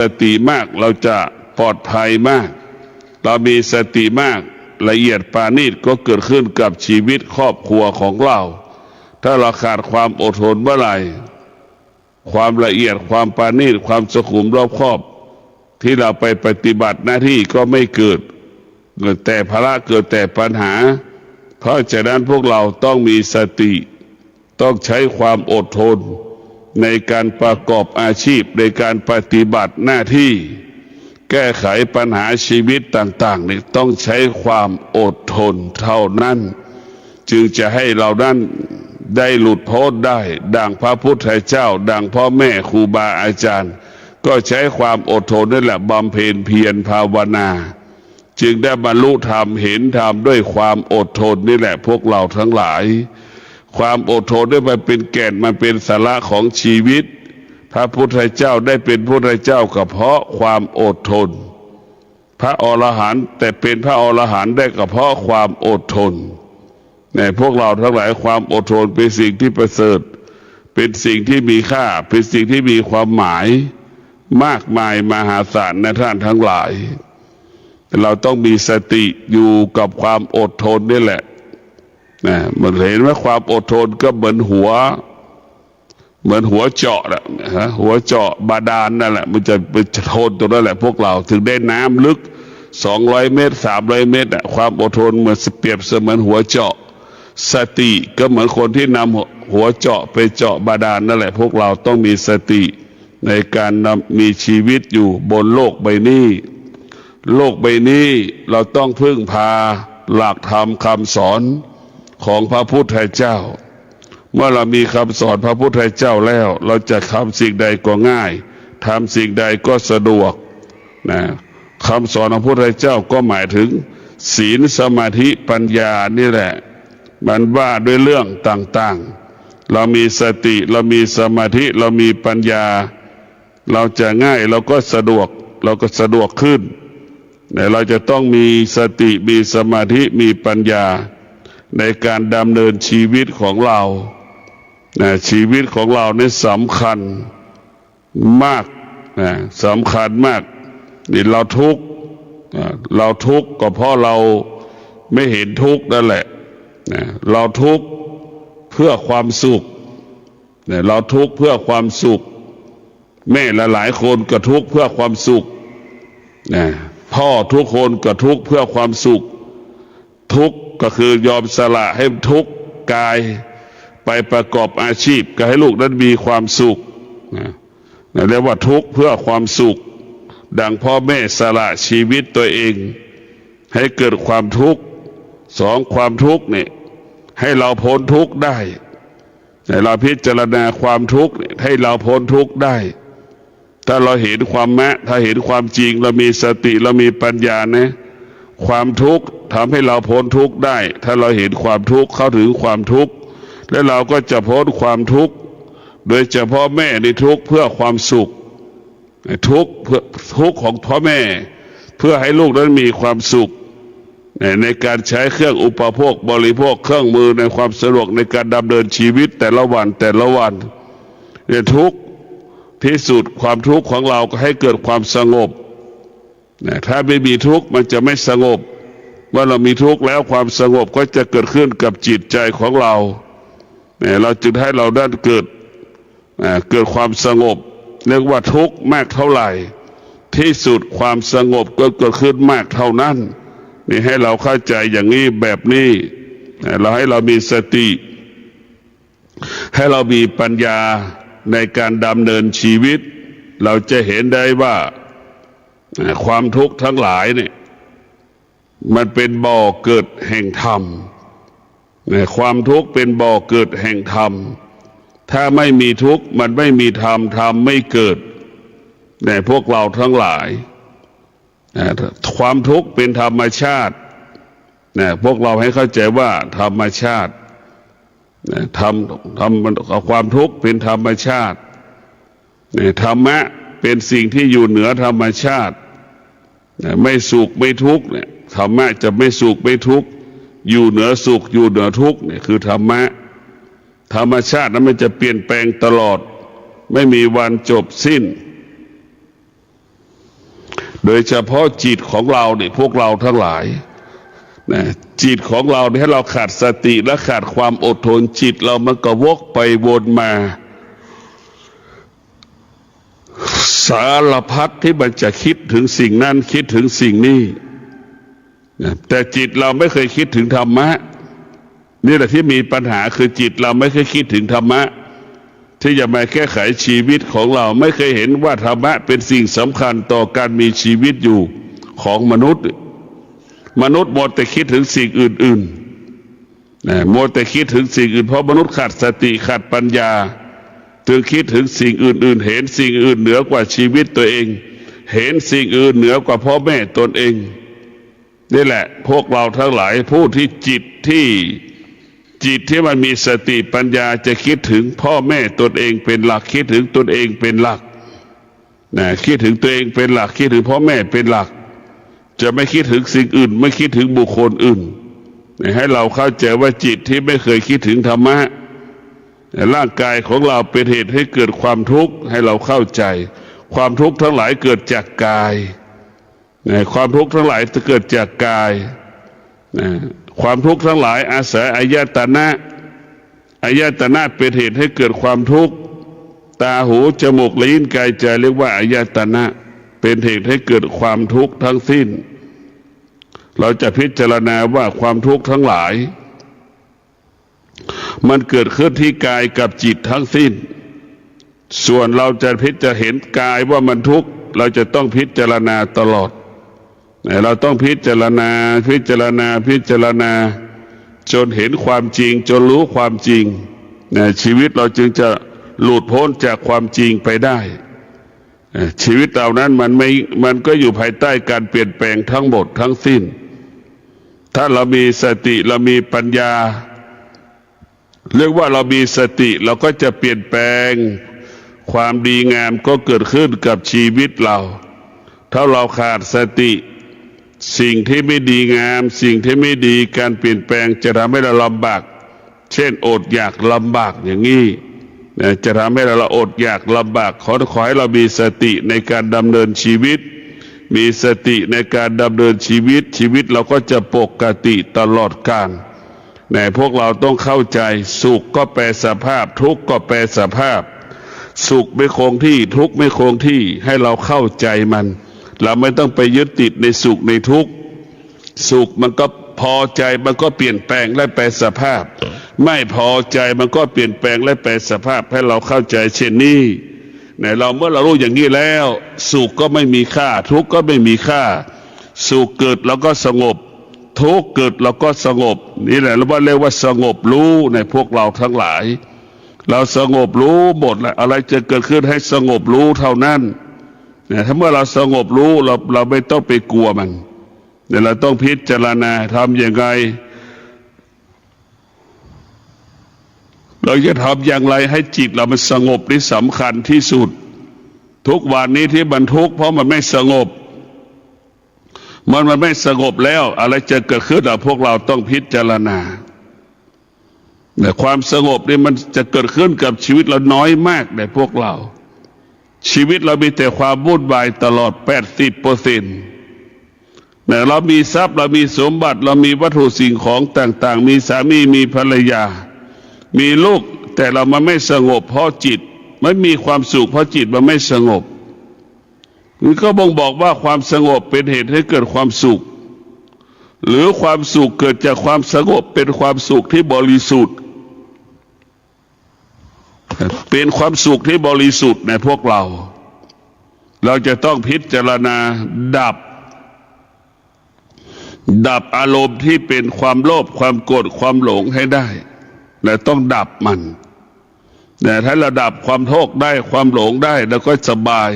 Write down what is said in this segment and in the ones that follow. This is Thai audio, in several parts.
สติมากเราจะปลอดภัยมากเรามีสติมากละเอียดปราณีตก็เกิดขึ้นกับชีวิตครอบครัวของเราถ้าเราขาดความอดทนเมื่อไหร่ความละเอียดความปราณีตความสุขุมรอบคอบที่เราไปปฏิบัติหน้าที่ก็ไม่เกิดแต่ภาระเกิดแต่ปัญหาเพราะฉะนั้นพวกเราต้องมีสติต้องใช้ความอดทนในการประกอบอาชีพในการปฏิบัติหน้าที่แก้ไขปัญหาชีวิตต่างๆนี่ต้องใช้ความอดทนเท่านั้นจึงจะให้เรานั้นได้หลุดพ้นได้ดังพระพุทธเจ้าดังพ่อแม่ครูบาอาจารย์ก็ใช้ความอดทนนั่นแหละบำเพ็ญเพียรภาวนาจึงได้บรรลุธรรมเห็นธรรมด้วยความอดทนนี่แหละพวกเราทั้งหลายความอดทนได้มาเป็นแก่นมาเป็นสาระของชีวิตพระพุทธเจ้าได้เป็นพุทธเจ้าก็เพราะความอดทนพระอรหันต์แต่เป็นพระอรหันต์ได้ก็เพราะความอดทนในพวกเราทั้งหลายความอดทนเป็นสิ่งที่ประเสริฐเป็นสิ่งที่มีค่าเป็นสิ่งที่มีความหมายมากมายมหาศาลนะท่านทั้งหลายเราต้องมีสติอยู่กับความอดทนนี่แหละนะมันเห็นว่าความอดทนก็เหมือนหัวเจาะแหละหัวเจาะบาดาลนั่นแหละมันจะเป็นทนตรงนั้นแหละพวกเราถึงได้น้ำลึก200 เมตร300 เมตรความอดทนเหมือนเปรียบเสมือนหัวเจาะสติก็เหมือนคนที่นำหัวเจาะไปเจาะบาดาลนั่นแหละพวกเราต้องมีสติในการมีชีวิตอยู่บนโลกใบนี้เราต้องพึ่งพาหลักธรรมคำสอนของพระพุทธเจ้าเมื่อเรามีคำสอนพระพุทธเจ้าแล้วเราจะทำสิ่งใดก็ง่ายทำสิ่งใดก็สะดวกนะคำสอนของพระพุทธเจ้าก็หมายถึงศีลสมาธิปัญญานี่แหละมันว่าด้วยเรื่องต่างๆเรามีสติเรามีสมาธิเรามีปัญญาเราจะง่ายเราก็สะดวกขึ้นแต่เราจะต้องมีสติมีสมาธิมีปัญญาในการดำเนินชีวิตของเราชีวิตของเรานี่สำคัญมากสำคัญมากนี่เราทุกข์ก็เพราะเราไม่เห็นทุกข์นั่นแหละเราทุกข์เพื่อความสุขเราทุกข์เพื่อความสุขแม่หลายคนก็ทุกข์เพื่อความสุขพ่อทุกคนก็ทุกข์เพื่อความสุขทุกข์ก็คือยอมสละให้ทุกข์กายไปประกอบอาชีพก็ให้ลูกนั้นมีความสุขเรียกว่าทุกข์เพื่อความสุขดังพ่อแม่สละชีวิตตัวเองให้เกิดความทุกข์ความทุกข์เนี่ยให้เราพ้นทุกข์ได้เราพิจารณาความทุกข์ให้เราพ้นทุกข์ได้ถ้าเราเห็นถ้าเห็นความจริงเรามีสติเรามีปัญญานะความทุกข์ทำให้เราพ้นทุกข์ได้ถ้าเราเห็นความทุกข์เข้าถึงความทุกข์แล้วเราก็จะพ้นความทุกข์โดยเฉพาะแม่ในทุกข์เพื่อความสุขทุกข์ของพ่อแม่เพื่อให้ลูกนั้นมีความสุขในการใช้เครื่องอุปโภคบริโภคเครื่องมือในความสะดวกในการดำเนินชีวิตแต่ละวันเนี่ยทุกข์ที่สุดความทุกข์ของเราก็ให้เกิดความสงบถ้าไม่มีทุกข์มันจะไม่สงบเมื่อเรามีทุกข์แล้วความสงบก็จะเกิดขึ้นกับจิตใจของเราเราจึงให้เราได้เกิดความสงบเรียกว่าทุกข์มากเท่าไหร่ที่สุดความสงบก็เกิดขึ้นมากเท่านั้นนี่ให้เราเข้าใจอย่างนี้แบบนี้เราให้เรามีสติให้เรามีปัญญาในการดำเนินชีวิตเราจะเห็นได้ว่าความทุกข์ทั้งหลายเนี่ยมันเป็นบ่อเกิดแห่งธรรมความทุกข์เป็นบ่อเกิดแห่งธรรมถ้าไม่มีทุกข์มันไม่มีธรรมธรรมไม่เกิดในพวกเราทั้งหลายความทุกข์เป็นธรรมชาติพวกเราให้เข้าใจว่าธรรมชาติความทุกข์เป็นธรรมชาติธรรมะเป็นสิ่งที่อยู่เหนือธรรมชาติไม่สุขไม่ทุกข์ธรรมะจะไม่สุขไม่ทุกข์อยู่เหนือสุขอยู่เหนือทุกข์เนี่ยคือธรรมะธรรมชาตินั้นมันจะเปลี่ยนแปลงตลอดไม่มีวันจบสิ้น โดยเฉพาะจิตของเราเนี่ยพวกเราทั้งหลายนะจิตของเราเนี่ยถ้าเราขาดสติและขาดความอดทนจิตเรามันก็วกไปวนมาสารพัดที่มันจะคิดถึงสิ่งนั้นคิดถึงสิ่งนี้แต่จิตเราไม่เคยคิดถึงธรรมะนี่แหละที่มีปัญหาคือจิตเราไม่เคยคิดถึงธรรมะที่จะมาแก้ไขชีวิตของเราไม่เคยเห็นว่าธรรมะเป็นสิ่งสำคัญต่อการมีชีวิตอยู่ของมนุษย์หมดแต่คิดถึงสิ่งอื่นๆหมดแต่คิดถึงสิ่งอื่นเพราะมนุษย์ขาดสติขาดปัญญาถึงคิดถึงสิ่งอื่นๆเห็นสิ่งอื่นเหนือกว่าชีวิตตัวเองเห็นสิ่งอื่นเหนือกว่าพ่อแม่ตนเองนี่แหละพวกเราทั้งหลายผู้ที่จิตที่มันมีสติปัญญาจะคิดถึงพ่อแม่ตนเองเป็นหลักคิดถึงตนเองเป็นหลักคิดถึงตัวเองเป็นหลักคิดถึงพ่อแม่เป็นหลักจะไม่คิดถึงสิ่งอื่นไม่คิดถึงบุคคลอื่นให้เราเข้าใจว่าจิตที่ไม่เคยคิดถึงธรรมะร่างกายของเราเป็นเหตุให้เกิดความทุกข์ให้เราเข้าใจความทุกข์ทั้งหลายเกิดจากกายความทุกข์ทั้งหลายจะเกิดจากกายความทุกข์ทั้งหลายอาศัยอายตนะเป็นเหตุให้เกิดความทุกข์ตาหูจมูกลิ้นกายใจเรียกว่าอายตนะเป็นเหตุให้เกิดความทุกข์ทั้งสิ้นเราจะพิจารณาว่าความทุกข์ทั้งหลายมันเกิดขึ้นที่กายกับจิตทั้งสิ้นส่วนเราจะเห็นกายว่ามันทุกข์เราจะต้องพิจารณาตลอดเราต้องพิจารณาจนเห็นความจริงจนรู้ความจริงชีวิตเราจึงจะหลุดพ้นจากความจริงไปได้ชีวิตเรานั้นมันก็อยู่ภายใต้การเปลี่ยนแปลงทั้งหมดทั้งสิ้นถ้าเรามีสติเรามีปัญญาเรียกว่าเรามีสติเราก็จะเปลี่ยนแปลงความดีงามก็เกิดขึ้นกับชีวิตเราถ้าเราขาดสติสิ่งที่ไม่ดีงามสิ่งที่ไม่ดีการเปลี่ยนแปลงจะทำให้เราลำบากเช่นอดอยากลำบากอย่างนี้จะทำให้เราอดอยากลำบากขอให้เรามีสติในการดำเนินชีวิตมีสติในการดำเนินชีวิตเราก็จะปกติตลอดกาลพวกเราต้องเข้าใจสุขก็แปรสภาพทุกข์ก็แปรสภาพสุขไม่คงที่ทุกข์ไม่คงที่ให้เราเข้าใจมันเราไม่ต้องไปยึดติดในสุขในทุกข์สุขมันก็พอใจมันก็เปลี่ยนแปลงและแปรสภาพไม่พอใจมันก็เปลี่ยนแปลงและแปรสภาพให้เราเข้าใจเช่นนี้เมื่อเรารู้อย่างนี้แล้วสุขก็ไม่มีค่าทุกข์ก็ไม่มีค่าสุขเกิดแล้วก็สงบทุกข์เกิดแล้วก็สงบนี่แหละเราเรียกว่าสงบรู้ในพวกเราทั้งหลายเราสงบรู้หมดแหละอะไรจะเกิดขึ้นให้สงบรู้เท่านั้นถ้าเมื่อเราสงบรู้เราไม่ต้องไปกลัวมันเราต้องพิจารณาทำอย่างไรเราจะทำอย่างไรให้จิตเรามันสงบนี่สำคัญที่สุดทุกวันนี้ที่มันทุกข์เพราะมันไม่สงบมันไม่สงบแล้วอะไรจะเกิดขึ้นพวกเราต้องพิจารณาแต่ความสงบนี่มันจะเกิดขึ้นกับชีวิตเราน้อยมากในพวกเราชีวิตเรามีแต่ความวุ่นวายตลอด 80%เรามีทรัพย์เรามีสมบัติเรามีวัตถุสิ่งของต่างๆมีสามีมีภรรยามีลูกแต่เรามันไม่สงบเพราะจิตไม่มีความสุขเพราะจิตมันไม่สงบมันก็บ่งบอกว่าความสงบเป็นเหตุให้เกิดความสุขหรือความสุขเกิดจากความสงบเป็นความสุขที่บริสุทธิ์เป็นความสุขที่บริสุทธิ์ในพวกเราจะต้องพิจารณาดับอารมณ์ที่เป็นความโลภความโกรธความหลงให้ได้และต้องดับมันแต่ถ้าเราดับความโทษได้ความหลงได้เราก็สบาย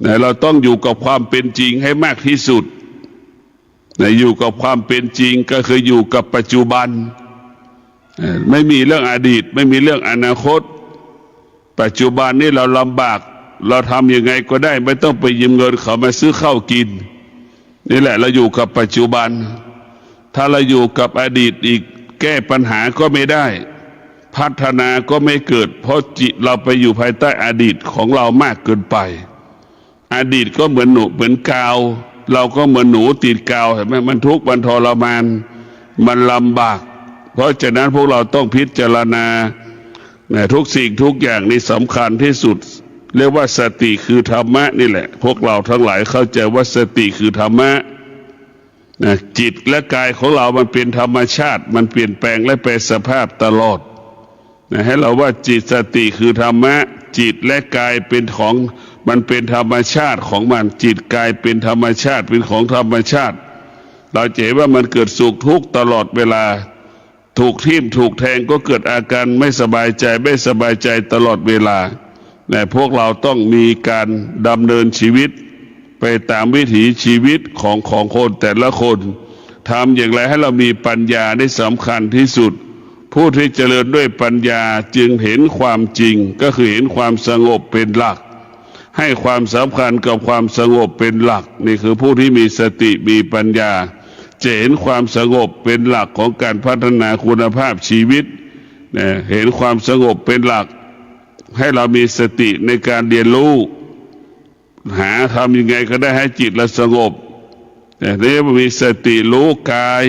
แต่เราต้องอยู่กับความเป็นจริงให้มากที่สุดอยู่กับความเป็นจริงก็คืออยู่กับปัจจุบันไม่มีเรื่องอดีตไม่มีเรื่องอนาคตปัจจุบันนี้เราลำบากเราทำยังไงก็ได้ไม่ต้องไปยืมเงินเขามาซื้อข้าวกินนี่แหละเราอยู่กับปัจจุบันถ้าเราอยู่กับอดีตอีกแก้ปัญหาก็ไม่ได้พัฒนาก็ไม่เกิดเพราะจิตเราไปอยู่ภายใต้อดีตของเรามากเกินไป อดีตก็เหมือนหนูเหมือนกาวเราก็เหมือนหนูติดกาวเห็นไหมมันทุกข์มันทรมานมันลำบากเพราะฉะนั้นพวกเราต้องพิจารณาทุกสิ่งทุกอย่างนี่สำคัญที่สุดเรียกว่าสติคือธรรมะนี่แหละพวกเราทั้งหลายเข้าใจว่าสติคือธรรมะจิตและกายของเรามันเป็นธรรมชาติมันเปลี่ยนแปลงและแปรสภาพตลอดให้เราว่าจิตสติคือธรรมะจิตและกายเป็นของมันเป็นธรรมชาติของมันจิตกายเป็นธรรมชาติเป็นของธรรมชาติเราจะเห็นว่ามันเกิดสุขทุกข์ตลอดเวลาถูกทิ่มถูกแทงก็เกิดอาการไม่สบายใจตลอดเวลาแต่พวกเราต้องมีการดำเนินชีวิตไปตามวิถีชีวิตของคนแต่ละคนทำอย่างไรให้เรามีปัญญาได้สำคัญที่สุดผู้ที่เจริญด้วยปัญญาจึงเห็นความจริงก็คือเห็นความสงบเป็นหลักให้ความสำคัญกับความสงบเป็นหลักนี่คือผู้ที่มีสติมีปัญญาจะเห็นความสงบเป็นหลักของการพัฒนาคุณภาพชีวิตเห็นความสงบเป็นหลักให้เรามีสติในการเรียนรู้หาทำยังไงก็ได้ให้จิตเราสงบนี่มีสติรู้กาย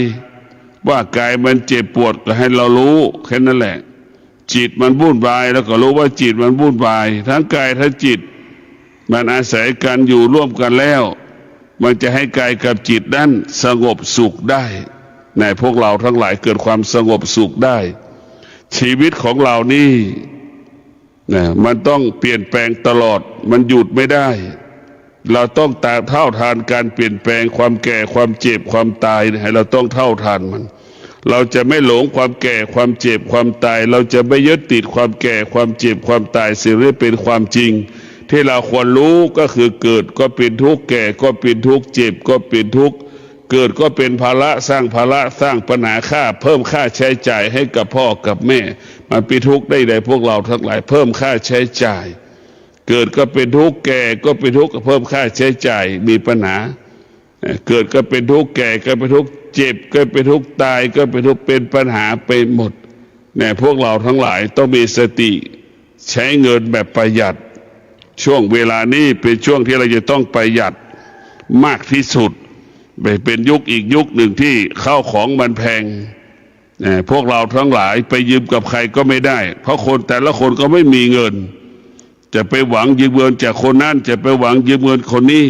ว่ากายมันเจ็บปวดก็ให้เรารู้แค่นั้นแหละจิตมันวุ่นวายแล้วก็รู้ว่าจิตมันวุ่นวายทั้งกายทั้งจิตมันอาศัยกันอยู่ร่วมกันแล้วมันจะให้กายกับจิตนั้นสงบสุขได้ในพวกเราทั้งหลายเกิดความสงบสุขได้ชีวิตของเรานี่มันต้องเปลี่ยนแปลงตลอดมันหยุดไม่ได้เราต้องเท่าทานการเปลี่ยนแปลงความแก่ความเจ็บความตายให้เราต้องเท่าทานมันเราจะไม่หลงความแก่ความเจ็บความตายเราจะไม่ยึดติดความแก่ความเจ็บความตายสิ่งนี้เป็นความจริงที่เราควรรู้ก็คือเกิดก็เป็นทุกข์แก่ก็เป็นทุกข์เจ็บก็เป็นทุกข์เกิดก็เป็นภาระสร้างภาระสร้างปัญหาเพิ่มค่าใช้จ่ายให้กับพ่อกับแม่มันเป็นทุกข์ได้พวกเราทั้งหลายเพิ่มค่าใช้จ่ายเกิดก็เป็นทุกข์แก่ก็เป็นทุกข์เพิ่มค่าใช้จ่ายมีปัญหาเกิดก็เป็นทุกข์แก่ก็เป็นทุกข์เจ็บก็เป็นทุกข์ตายก็เป็นทุกข์เป็นปัญหาไปหมดพวกเราทั้งหลายต้องมีสติใช้เงินแบบประหยัดช่วงเวลานี้เป็นช่วงที่เราจะต้องประหยัดมากที่สุดเป็นยุคอีกยุคหนึ่งที่ข้าวของมันแพงพวกเราทั้งหลายไปยืมกับใครก็ไม่ได้เพราะคนแต่ละคนก็ไม่มีเงินจะไปหวังยืมเงินจากคนนั้นจะไปหวังยืมเงินคนนี้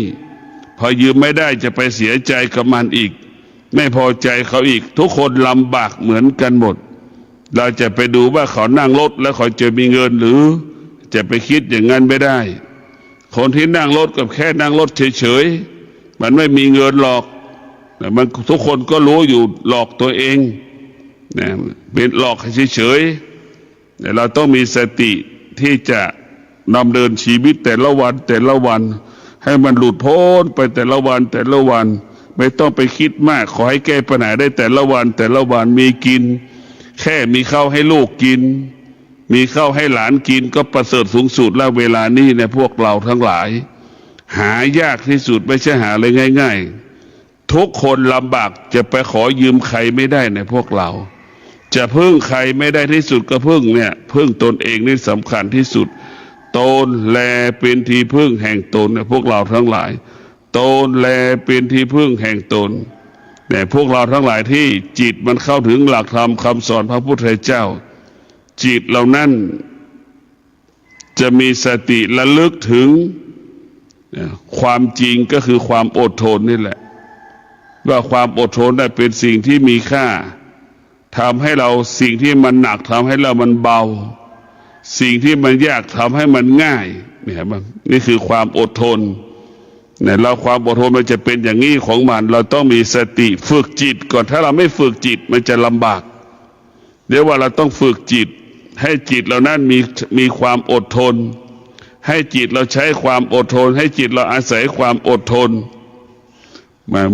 พอยืมไม่ได้จะไปเสียใจกับมันอีกไม่พอใจเขาอีกทุกคนลำบากเหมือนกันหมดเราจะไปดูว่าเขานั่งรถแล้วเขาจะมีเงินหรือจะไปคิดอย่างนั้นไม่ได้คนที่นั่งรถกับแค่นั่งรถเฉยๆมันไม่มีเงินหรอกมันทุกคนก็รู้อยู่หลอกตัวเองเป็นหลอกเฉยๆแต่เราต้องมีสติที่จะดำเนินชีวิตแต่ละวันให้มันหลุดพ้นไปแต่ละวันไม่ต้องไปคิดมากขอให้แก้ปัญหาได้แต่ละวันมีกินแค่มีข้าวให้ลูกกินมีข้าวให้หลานกินก็ประเสริฐสูงสุดแล้วเวลานี้พวกเราทั้งหลายหายากที่สุดไม่ใช่หาเลยง่ายๆทุกคนลำบากจะไปขอยืมใครไม่ได้พวกเราจะพึ่งใครไม่ได้ที่สุดก็พึ่งตนเองนี่สำคัญที่สุดตนแลเป็นที่พึ่งแห่งตนพวกเราทั้งหลายตนแลเป็นที่พึ่งแห่งตนพวกเราทั้งหลายที่จิตมันเข้าถึงหลักธรรมคำสอนพระพุทธเจ้าจิตเหล่านั้นจะมีสติระลึกถึงความจริงก็คือความอดทนนี่แหละว่าความอดทนได้เป็นสิ่งที่มีค่าทำให้เราสิ่งที่มันหนักทำให้เรามันเบาสิ่งที่มันยากทำให้มันง่ายนี่คือความอดทนเราความอดทนมันจะเป็นอย่างนี้ของมันเราต้องมีสติฝึกจิตก่อนถ้าเราไม่ฝึกจิตมันจะลำบากเดี๋ยวว่าเราต้องฝึกจิตให้จิตเรานั้นมีความอดทนให้จิตเราใช้ความอดทนให้จิตเราอาศัยความอดทน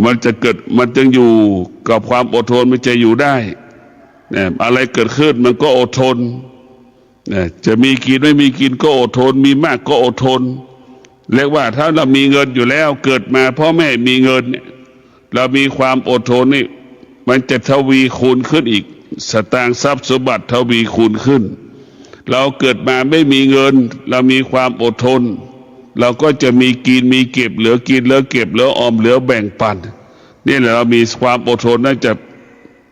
มันจะเกิดมันจึงอยู่กับความอดทนมันจะอยู่ได้อะไรเกิดขึ้นมันก็อดทนจะมีกินไม่มีกินก็อดทนมีมากก็อดทนเรียกว่าถ้าเรามีเงินอยู่แล้วเกิดมาพ่อแม่มีเงินเรามีความอดทนนี่มันจะทวีคูณขึ้นอีกสตางค์ทรัพย์สมบัติทวีคูณขึ้นเราเกิดมาไม่มีเงินเรามีความอดทน เราก็จะมีกินมีเก็บเหลือกินเหลือเก็บเหลือออมเหลือแบ่งปันนี่แหละเรามีความอดทนนั่น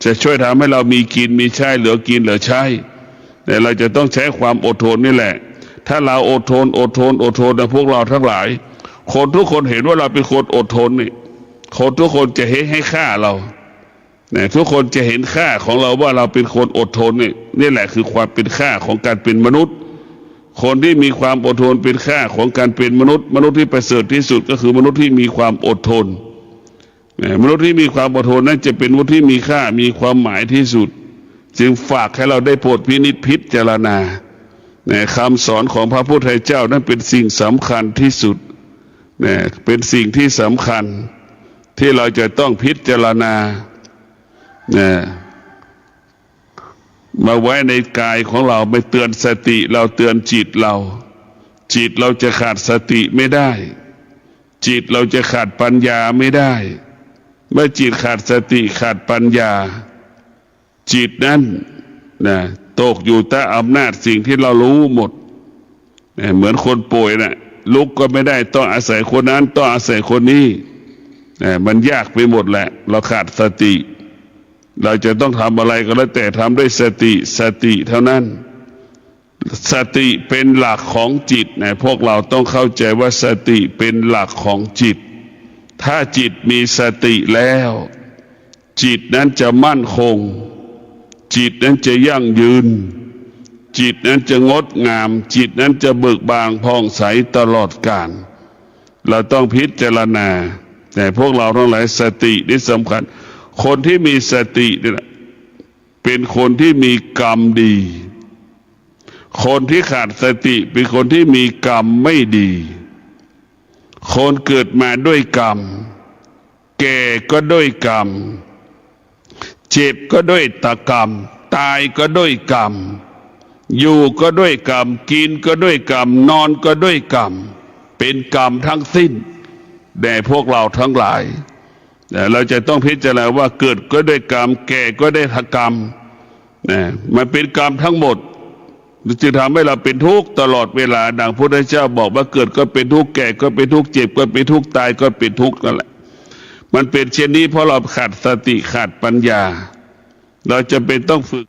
จะช่วยทำให้เรามีกินมีใช้เหลือกินเหลือใช้แต่เราจะต้องใช้ความอดทนนี่แหละถ้าเราอดทนนะพวกเราทั้งหลายคนทุกคนเห็นว่าเราเป็นคนอดทนนี่คนทุกคนจะให้ค่าเราเนี่ยทุกคนจะเห็นค่าของเราว่าเราเป็นคนอดทนนี่แหละคือความเป็นค่าของการเป็นมนุษย์คนที่มีความอดทนเป็นค่าของการเป็นมนุษย์ที่ประเสริฐที่สุดก็คือมนุษย์ที่มีความอดทนมนุษย์ที่มีความอดทนนั้นจะเป็นมนุษย์ที่มีค่ามีความหมายที่สุดจึงฝากให้เราได้โปรดพินิจพิจารณาคำสอนของพระพุทธเจ้านั้นเป็นสิ่งสำคัญที่สุดเป็นสิ่งที่สำคัญที่เราจะต้องพิจารณามาไว้ในกายของเราไปเตือนสติเราเตือนจิตเราจะขาดสติไม่ได้จิตเราจะขาดปัญญาไม่ได้เมื่อจิตขาดสติขาดปัญญาจิตนั้นตกอยู่ใต้อำนาจสิ่งที่เรารู้หมดเหมือนคนป่วยลุกก็ไม่ได้ต้องอาศัยคนนั้นต้องอาศัยคนนี้มันยากไปหมดแหละเราขาดสติเราจะต้องทำอะไรก็แล้วแต่ทำด้วยสติเท่านั้นสติเป็นหลักของจิตพวกเราต้องเข้าใจว่าสติเป็นหลักของจิตถ้าจิตมีสติแล้วจิตนั้นจะมั่นคงจิตนั้นจะยั่งยืนจิตนั้นจะงดงามจิตนั้นจะเบิกบานผ่องใสตลอดกาลเราต้องพิจารณาแต่พวกเราทั้งหลายสตินี่สำคัญคนที่มีสติเนี่ยเป็นคนที่มีกรรมดีคนที่ขาดสติเป็นคนที่มีกรรมไม่ดีคนเกิดมาด้วยกรรมแก่ก็ด้วยกรรมเจ็บก็ด้วยกรรมตายก็ด้วยกรรมอยู่ก็ด้วยกรรมกินก็ด้วยกรรมนอนก็ด้วยกรรมเป็นกรรมทั้งสิ้นแด่พวกเราทั้งหลายเราจะต้องพิจารณาว่าเกิดก็ด้วยกรรมแก่ก็ได้กรรมมันเป็นกรรมทั้งหมดจึงทำให้เราเป็นทุกข์ตลอดเวลาดังพระพุทธเจ้าบอกว่าเกิดก็เป็นทุกข์แก่ก็เป็นทุกข์เจ็บก็เป็นทุกข์ตายก็เป็นทุกข์นั่นแหละมันเป็นเช่นนี้เพราะเราขาดสติขาดปัญญาเราจะเป็นต้องฝึก